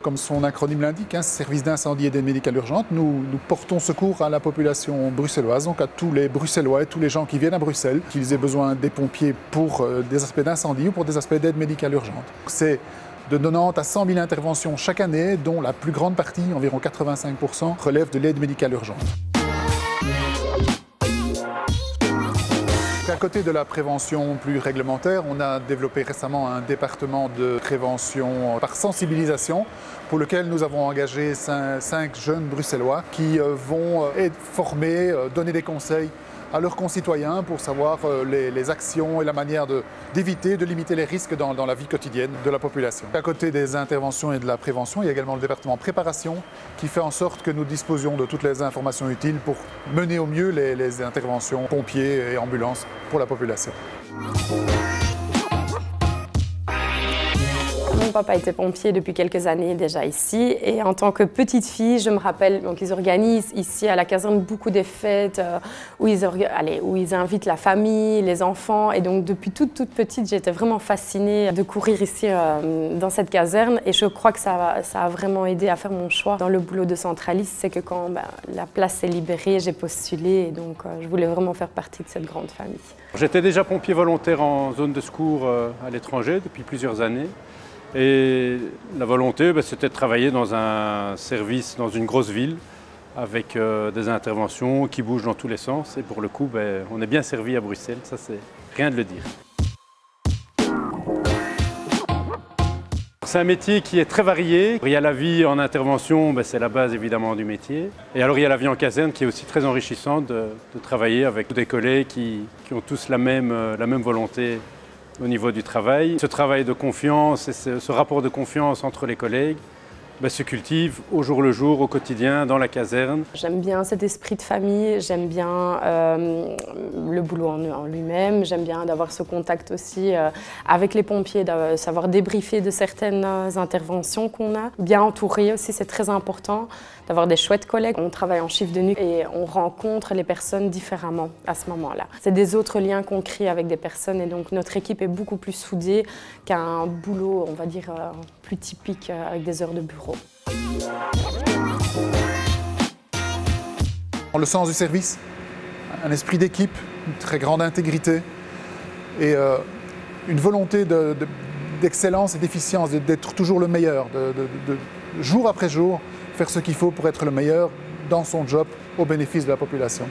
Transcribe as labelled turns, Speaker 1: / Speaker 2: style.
Speaker 1: Comme son acronyme l'indique, service d'incendie et d'aide médicale urgente, nous portons secours à la population bruxelloise, donc à tous les Bruxellois et tous les gens qui viennent à Bruxelles, qu'ils aient besoin des pompiers pour des aspects d'incendie ou pour des aspects d'aide médicale urgente. C'est de 90 à 100 000 interventions chaque année, dont la plus grande partie, environ 85%, relève de l'aide médicale urgente. À côté de la prévention plus réglementaire, on a développé récemment un département de prévention par sensibilisation pour lequel nous avons engagé 5 jeunes bruxellois qui vont être formés, donner des conseils à leurs concitoyens pour savoir les actions et la manière d'éviter, de limiter les risques dans la vie quotidienne de la population. À côté des interventions et de la prévention, il y a également le département préparation qui fait en sorte que nous disposions de toutes les informations utiles pour mener au mieux les interventions pompiers et ambulances pour la population.
Speaker 2: Mon papa était pompier depuis quelques années déjà ici et en tant que petite fille, je me rappelle qu'ils organisent ici à la caserne beaucoup de fêtes où ils invitent la famille, les enfants et donc depuis toute petite, j'étais vraiment fascinée de courir ici dans cette caserne et je crois que ça a vraiment aidé à faire mon choix dans le boulot de centraliste. C'est que quand la place s'est libérée, j'ai postulé et donc je voulais vraiment faire partie de cette grande famille.
Speaker 3: J'étais déjà pompier volontaire en zone de secours à l'étranger depuis plusieurs années. Et la volonté, c'était de travailler dans un service, dans une grosse ville, avec des interventions qui bougent dans tous les sens. Et pour le coup, on est bien servi à Bruxelles, ça c'est rien de le dire. C'est un métier qui est très varié. Il y a la vie en intervention, c'est la base évidemment du métier. Et alors il y a la vie en caserne qui est aussi très enrichissante de travailler avec des collègues qui ont tous la même volonté au niveau du travail. Ce travail de confiance et ce rapport de confiance entre les collègues se cultive au jour le jour, au quotidien, dans la caserne.
Speaker 2: J'aime bien cet esprit de famille, j'aime bien le boulot en lui-même, j'aime bien d'avoir ce contact aussi avec les pompiers, de savoir débriefer de certaines interventions qu'on a. Bien entouré aussi, c'est très important d'avoir des chouettes collègues. On travaille en chiffre de nuit et on rencontre les personnes différemment à ce moment-là. C'est des autres liens qu'on crée avec des personnes et donc notre équipe est beaucoup plus soudée qu'un boulot, on va dire, plus typique avec des heures de bureau.
Speaker 1: Le sens du service, un esprit d'équipe, une très grande intégrité et une volonté d'excellence et d'efficience, d'être toujours le meilleur, de jour après jour faire ce qu'il faut pour être le meilleur dans son job au bénéfice de la population.